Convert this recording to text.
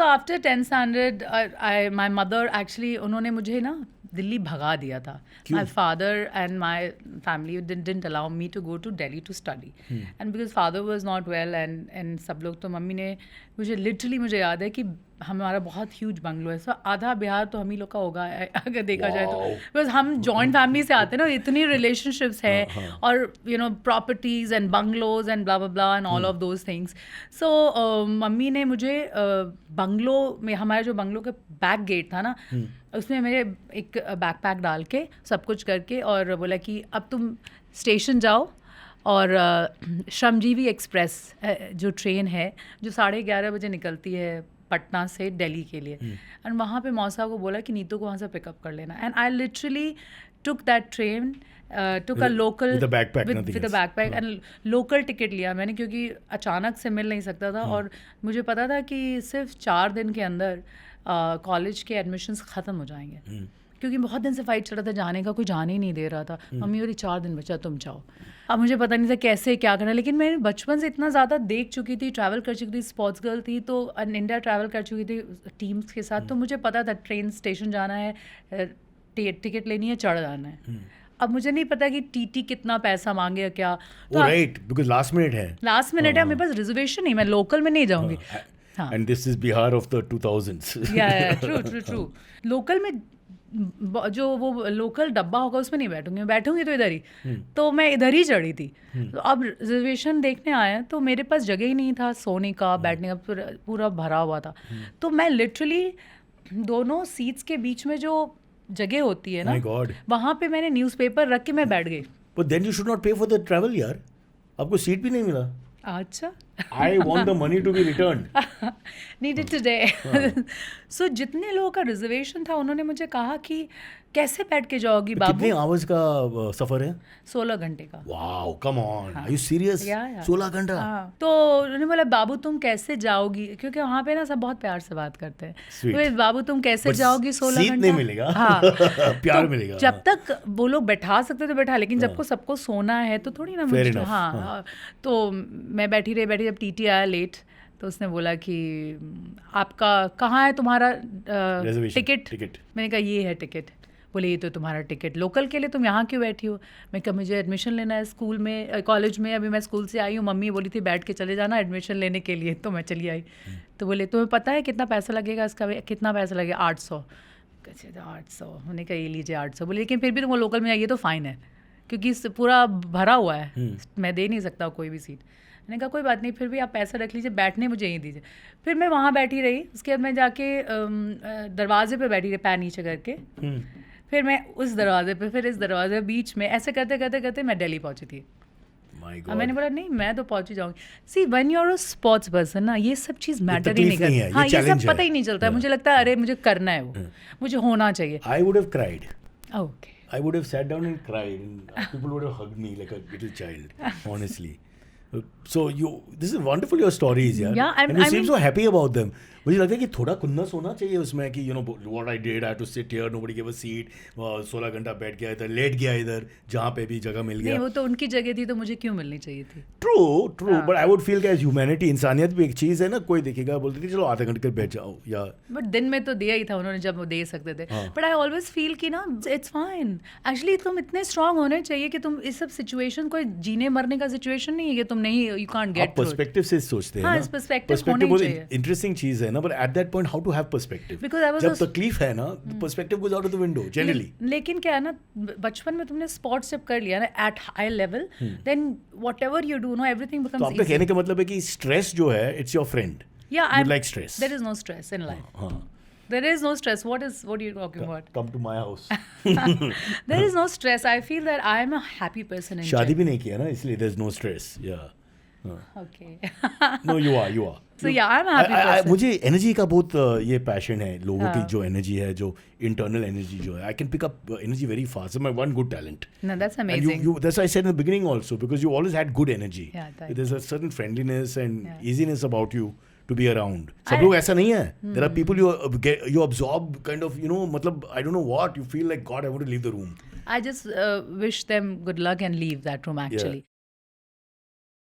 So after 10th standard, my mother actually, उन्होंने मुझे ना दिल्ली भगा दिया था. My father and my family didn't allow me to go to Delhi to study. And because father was not well and सब लोग, तो mummy ने मुझे याद है कि हमारा बहुत ह्यूज बंगलो है. सो आधा बिहार तो हम ही लोग का होगा अगर देखा जाए तो. बिकॉज हम जॉइंट फैमिली से आते हैं ना, इतनी रिलेशनशिप्स हैं और you know properties and bungalows and blah blah and all of those things. So mummy ने मुझे बंगलो में, हमारे जो बंगलो का बैक गेट था ना, उसमें मेरे एक बैकपैक डाल के सब कुछ करके और बोला कि अब तुम स्टेशन जाओ और श्रमजीवी एक्सप्रेस जो ट्रेन है जो 11:30 बजे निकलती है पटना से दिल्ली के लिए, एंड वहाँ पे मौसा को बोला कि नीतू को वहाँ से पिकअप कर लेना. And I literally took that train, took a local with a backpack and local ticket लिया मैंने, क्योंकि अचानक से मिल नहीं सकता था. और मुझे पता था कि सिर्फ 4 दिन के अंदर कॉलेज के एडमिशन्स ख़त्म हो जाएंगे, क्योंकि बहुत दिन से फाइट चल रहा था, जाने का कोई जाने ही नहीं दे रहा था. मम्मी बोली 4 दिन बचा, तुम जाओ. अब मुझे पता नहीं था कैसे क्या करना, लेकिन मैं बचपन से इतना ज़्यादा देख चुकी थी, ट्रैवल कर चुकी थी, स्पोर्ट्स गर्ल थी, तो इंडिया ट्रैवल कर चुकी थी टीम्स के साथ, तो मुझे पता था ट्रेन स्टेशन जाना है, टिकट लेनी है, चढ़ जाना है. अब मुझे नहीं पता कि टीटी कितना पैसा मांगे या क्या. राइट, बिकॉज़ लास्ट मिनट है, मेरे पास रिजर्वेशन नहीं, मैं लोकल में नहीं जाऊँगी. And this is Bihar of the 2000s. Yeah, true. Local में जो वो लोकल डब्बा होगा उसमें नहीं बैठूंगी, मैं बैठूंगी तो इधर ही. तो मैं इधर ही चढ़ी थी. तो अब रिजर्वेशन देखने आया तो मेरे पास जगह ही नहीं था सोने का, बैठने का, पूरा भरा हुआ था. तो मैं लिटरली दोनों सीट्स के बीच में जो जगह होती है ना, वहाँ पे मैंने न्यूज़पेपर रख के मैं बैठ गई. But then you should not pay for the travel यार, आपको सीट भी नहीं मिला. अच्छा. I want the money to be returned. Need it today. So जितने लोगों का रिजर्वेशन था उन्होंने मुझे कहा कि कैसे बैठ के जाओगी बाबू. कितने आवर्स का सफर है? 16 घंटे का. Wow, come on, are you serious? 16 घंटा. तो उन्होंने बोला बाबू तुम कैसे जाओगी, क्योंकि वहाँ पे ना सब बहुत प्यार से बात करते हैं. तो बाबू तुम कैसे जाओगी 16 घंटा? नहीं मिलेगा. हाँ. प्यार मिलेगा. जब तक वो लोग बैठा सकते तो बैठा, लेकिन जब को सबको सोना है तो थोड़ी ना मुझे. हाँ. तो मैं बैठी रही, जब टीटी आया लेट तो उसने बोला कि आपका कहाँ है तुम्हारा टिकट. मैंने कहा ये है टिकट. बोले ये तो तुम्हारा टिकट लोकल के लिए, तुम यहाँ क्यों बैठी हो? मैं कहा मुझे एडमिशन लेना है स्कूल में, कॉलेज में. अभी मैं स्कूल से आई हूँ, मम्मी बोली थी बैठ के चले जाना एडमिशन लेने के लिए, तो मैं चली आई. तो बोले तुम्हें पता है कितना पैसा लगेगा इसका? कितना पैसा लगेगा? 800. कैसे 800? मैंने कहा ये लीजिए 800. बोले लेकिन फिर भी तुम लोकल में आइए तो फ़ाइन है, क्योंकि पूरा भरा हुआ है, मैं दे नहीं सकता कोई भी सीट. मैंने कहा कोई बात नहीं, फिर भी आप पैसा रख लीजिए, बैठने मुझे यहीं दीजिए. फिर मैं वहाँ बैठी रही. उसके बाद मैं जाके दरवाजे पे बैठी रही, पैर नीचे करके. फिर मैं उस दरवाजे पे, फिर इस दरवाजे बीच में, ऐसे करते करते करते मैं दिल्ली पहुँची थी. मैंने बोला नहीं मैं तो पहुँच ही जाऊँगी. See when you are a sports person ना, ये सब चीज़ मैटर ही नहीं करती. हाँ, ये सब पता ही नहीं चलता है. मुझे लगता है अरे मुझे करना है, वो मुझे होना चाहिए. I would have cried. Okay. I would have sat down and cried, and people would have hugged me like a little child, honestly. So this is wonderful, your stories, yeah. Yeah, and you seem so happy about them. मुझे लगता है कि थोड़ा खुन्नस होना चाहिए उसमें कि what I did, I had to sit here, nobody gave a seat, 16 घंटा बैठ गया इधर, लेट गया इधर, जहाँ पे भी जगह मिल गया. नहीं, वो तो उनकी जगह थी तो मुझे क्यों मिलनी चाहिए थी? True, but I would feel कि as humanity, इंसानियत भी एक चीज़ है ना. कोई देखेगा बोलते थे चलो आधा घंटे कर बैठ जाओ या. बट दिन में तो दिया ही था उन्होंने जब वो दे सकते थे. बट आई ऑलवेज फील कि ना इट्स फाइन. एक्चुअली तुम इतने स्ट्रांग होने चाहिए कि तुम इस सब सिचुएशन, कोई जीने मरने का सिचुएशन नहीं है कि तुम नहीं, you can't get through. Perspective से सोचते हैं ना. पर्सपेक्टिव होना चाहिए. इंटरेस्टिंग चीज़ है ना, but at that point how to have perspective. जब तकलीफ है ना, perspective goes out of the window generally. लेकिन क्या है ना, बचपन में तुमने स्पोर्ट्स जब कर लिया ना at high level, then whatever you do, no, everything becomes easy. तो आपका कहने का मतलब है कि स्ट्रेस जो है, it's your friend. Yeah, you like stress. There is no stress in life. There is no stress. What are you talking about? Come to my house. There is no stress. I feel that I am a happy person. शादी भी नहीं किया ना, इसलिए there's no stress. Yeah. Okay. No, you are. So yeah, I'm a happy person. मुझे energy का बहुत ये पैशन है. लोगों की जो एनर्जी है, जो इंटरनल एनर्जी जो है, I can pick up energy very fast. It's my one good talent. No, that's amazing. And that's why I said in the beginning also, because you always had good energy. Yeah, there's a certain friendliness and easiness about you to be around. सब लोग ऐसा नहीं है. There are people you absorb kind of, मतलब I don't know what, you feel like God, I want to leave the room. I just wish them good luck and leave that room actually.